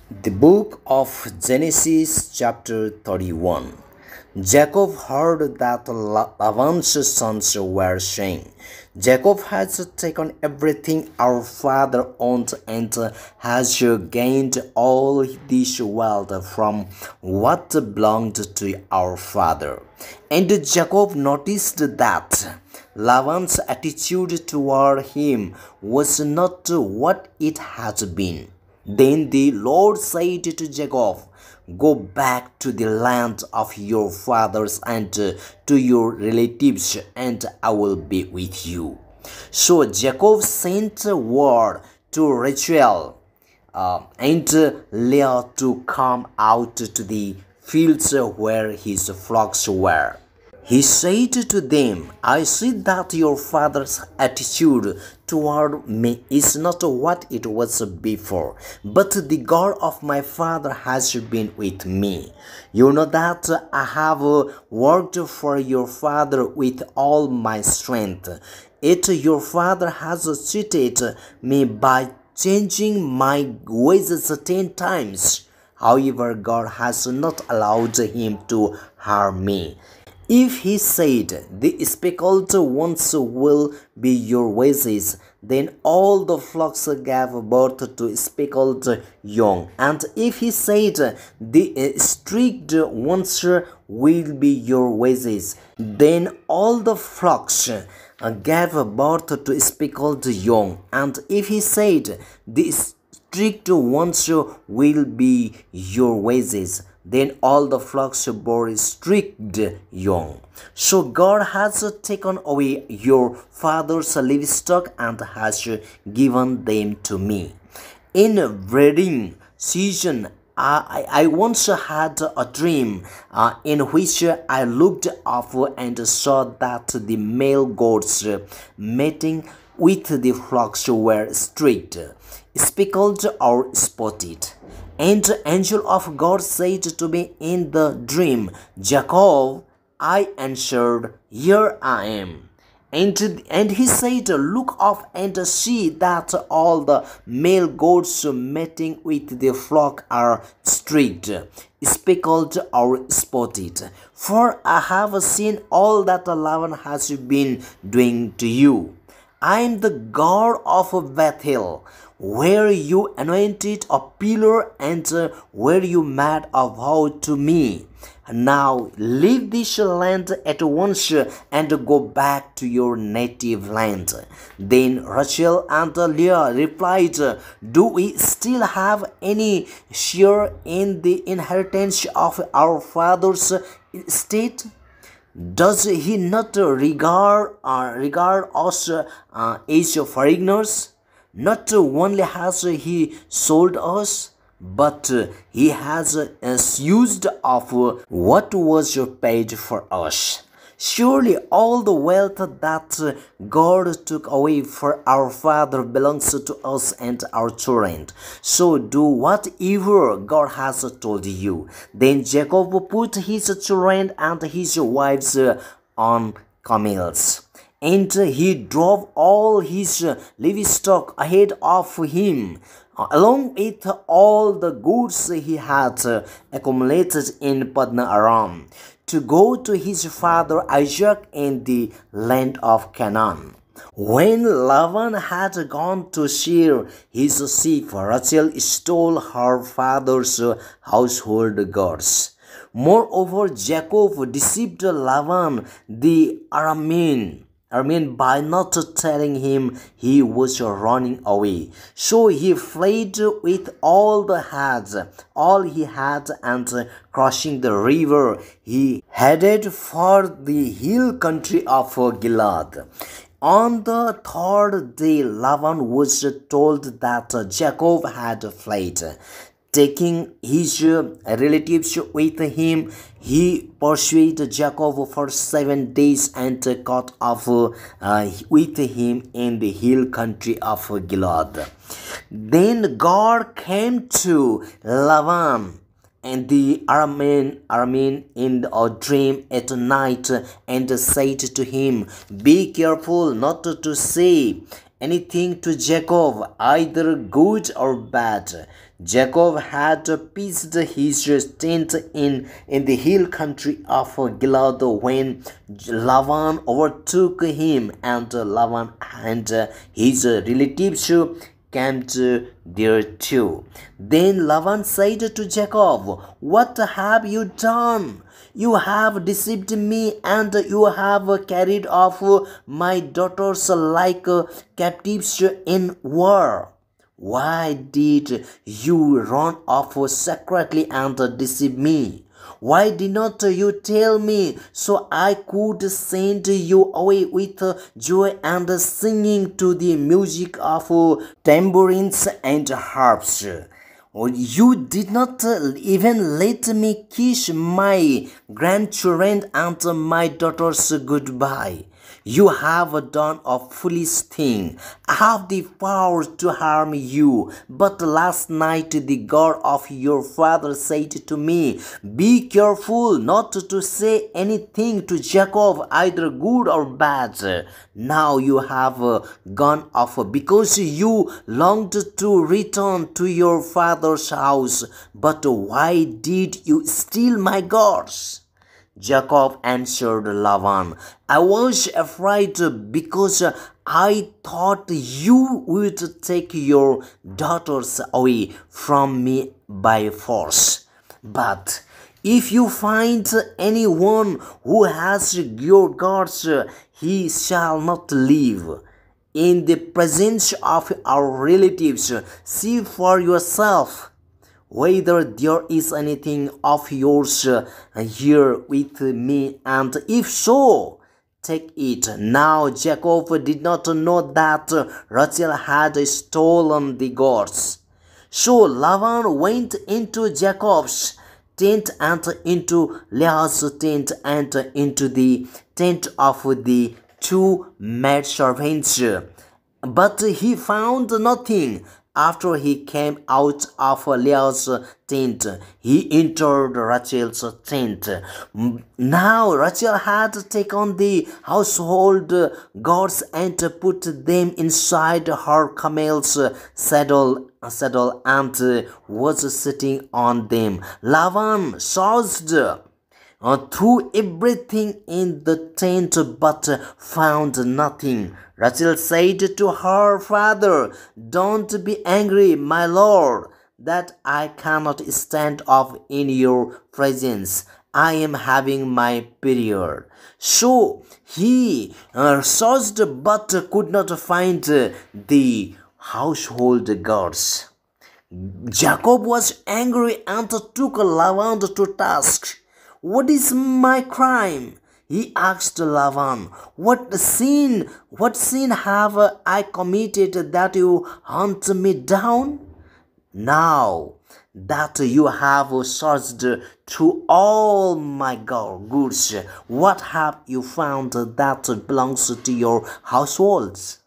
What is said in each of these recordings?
The book of Genesis, chapter 31. Jacob heard that Laban's sons were saying, Jacob has taken everything our father owned and has gained all this wealth from what belonged to our father. And Jacob noticed that Laban's attitude toward him was not what it had been. Then the Lord said to Jacob, Go back to the land of your fathers and to your relatives, and I will be with you. So Jacob sent word to Rachel and Leah to come out to the fields where his flocks were. He said to them, I see that your father's attitude toward me is not what it was before, but the God of my father has been with me. You know that I have worked for your father with all my strength. Yet your father has cheated me by changing my wages 10 times. However, God has not allowed him to harm me. If he said, The speckled ones will be your wages, then all the flocks gave birth to speckled young. And if he said, The streaked ones will be your wages, then all the flocks gave birth to speckled young. And if he said, The streaked ones will be your wages, then all the flocks bore streaked young. So God has taken away your father's livestock and has given them to me. In breeding season, I once had a dream in which I looked up and saw that the male goats mating with the flocks were streaked, speckled, or spotted. And the angel of God said to me in the dream, Jacob. I answered, Here I am. And he said, Look up and see that all the male goats mating with the flock are streaked, speckled, or spotted. For I have seen all that Laban has been doing to you. I am the God of Bethel, where you anointed a pillar and where you made a vow to me. Now leave this land at once and go back to your native land. Then Rachel and Leah replied, Do we still have any share in the inheritance of our father's estate? Does he not regard us as foreigners? Not only has he sold us, but he has used of what was paid for us. Surely all the wealth that God took away for our father belongs to us and our children. So do whatever God has told you. Then Jacob put his children and his wives on camels, and he drove all his livestock ahead of him, along with all the goods he had accumulated in Paddan Aram, to go to his father Isaac in the land of Canaan. When Laban had gone to shear his sheep, Rachel stole her father's household goods. Moreover, Jacob deceived Laban the Aramean by not telling him he was running away. So he fled with all he had, and crossing the river, he headed for the hill country of Gilead. On the third day, Laban was told that Jacob had fled. Taking his relatives with him, he pursued Jacob for 7 days and caught up with him in the hill country of Gilead. Then God came to Laban and the Aramean in a dream at night and said to him, Be careful not to say anything to Jacob, either good or bad. Jacob had pitched his tent in the hill country of Gilead when Laban overtook him, and Laban and his relatives came there too. Then Laban said to Jacob, "What have you done? You have deceived me, and you have carried off my daughters like captives in war. Why did you run off secretly and deceive me? Why did not you tell me so I could send you away with joy and singing to the music of tambourines and harps? You did not even let me kiss my grandchildren and my daughters goodbye. You have done a foolish thing. I have the power to harm you. But last night the God of your father said to me, 'Be careful not to say anything to Jacob, either good or bad.' Now you have gone off because you longed to return to your father's house. But why did you steal my gods?" Jacob answered Laban, "I was afraid because I thought you would take your daughters away from me by force. But if you find anyone who has your gods, he shall not live. In the presence of our relatives, see for yourself whether there is anything of yours here with me, and if so, take it." Now Jacob did not know that Rachel had stolen the gods. So Laban went into Jacob's tent and into Leah's tent and into the tent of the two maidservants, but he found nothing. After he came out of Leah's tent, he entered Rachel's tent. Now Rachel had taken the household gods and put them inside her camel's saddle and was sitting on them. Laban searched threw everything in the tent but found nothing. Rachel said to her father, "Don't be angry, my lord, that I cannot stand up in your presence. I am having my period." So he searched but could not find the household gods. Jacob was angry and took Laban to task. "What is my crime?" he asked Laban. What sin have I committed that you hunt me down? Now that you have searched through all my goods, what have you found that belongs to your households?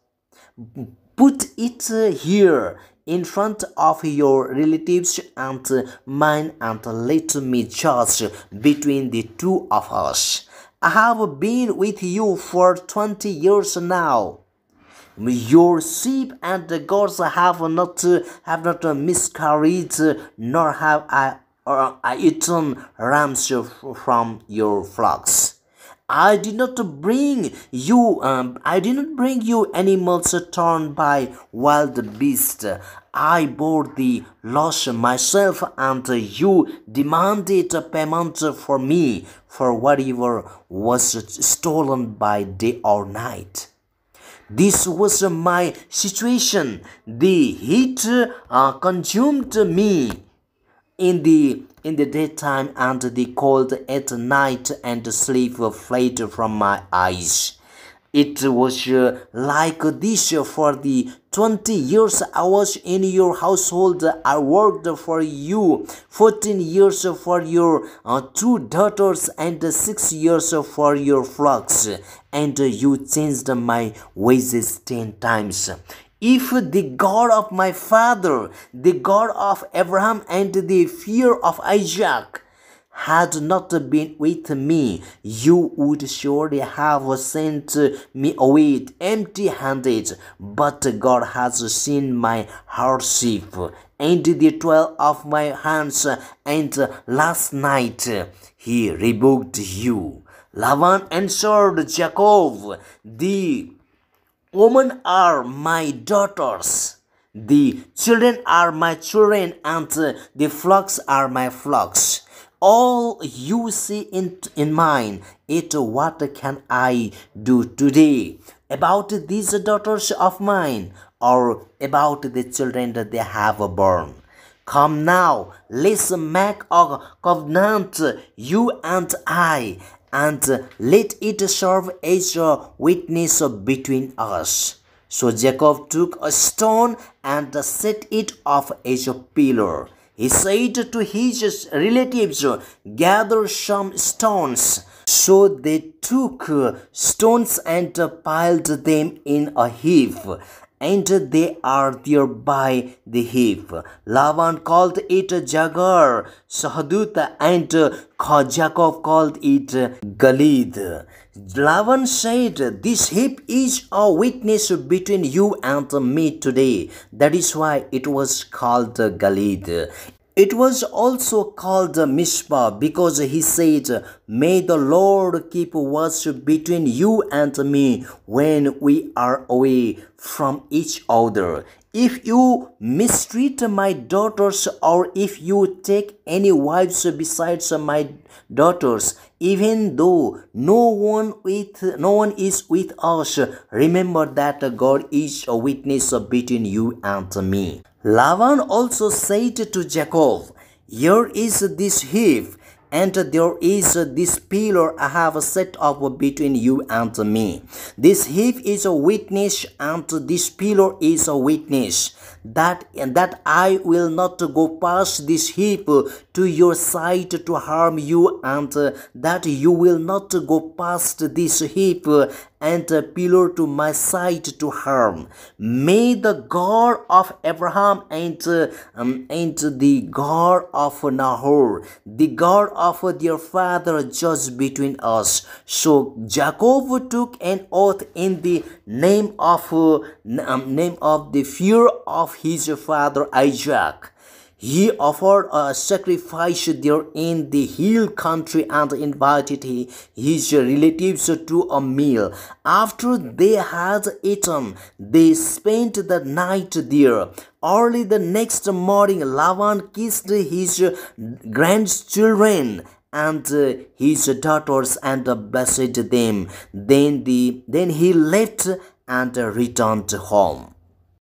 Put it here in front of your relatives and mine, and let me judge between the two of us. I have been with you for 20 years now. Your sheep and the goats have not miscarried, nor have I eaten rams from your flocks. I did not bring you animals torn by wild beasts. I bore the loss myself, and you demanded payment for me for whatever was stolen by day or night. This was my situation. The heat consumed me in the daytime, and the cold at night, and sleep fled from my eyes. It was like this for the 20 years I was in your household. I worked for you 14 years for your two daughters, and 6 years for your flocks, and you changed my wages 10 times. If the God of my father, the God of Abraham and the fear of Isaac, had not been with me, you would surely have sent me away empty-handed. But God has seen my hardship and the toil of my hands, and last night he rebuked you. Laban answered Jacob, the women are my daughters, the children are my children, and the flocks are my flocks. All you see in mine, it what can I do today about these daughters of mine, or about the children that they have born? Come now, let's make a covenant, you and I, and let it serve as a witness between us. So Jacob took a stone and set it up as a pillar. He said to his relatives, gather some stones. So they took stones and piled them in a heap, and they are there by the heap. Laban called it Jagar Sahadut, and Jacob called it Galid. Laban said, this heap is a witness between you and me today. That is why it was called Galid. It was also called Mishpah because he said, may the Lord keep watch between you and me when we are away from each other. If you mistreat my daughters, or if you take any wives besides my daughters, even though no one is with us, remember that God is a witness between you and me. Laban also said to Jacob, here is this heap, and there is this pillar I have set up between you and me. This heap is a witness, and this pillar is a witness that I will not go past this heap to your side to harm you, and that you will not go past this heap and pillar to my side to harm. May the God of Abraham and the God of Nahor, the God of their father, judge between us. So Jacob took an oath in the name of the fear of his father Isaac. He offered a sacrifice there in the hill country and invited his relatives to a meal. After they had eaten, they spent the night there. Early the next morning, Laban kissed his grandchildren and his daughters and blessed them. Then he left and returned home.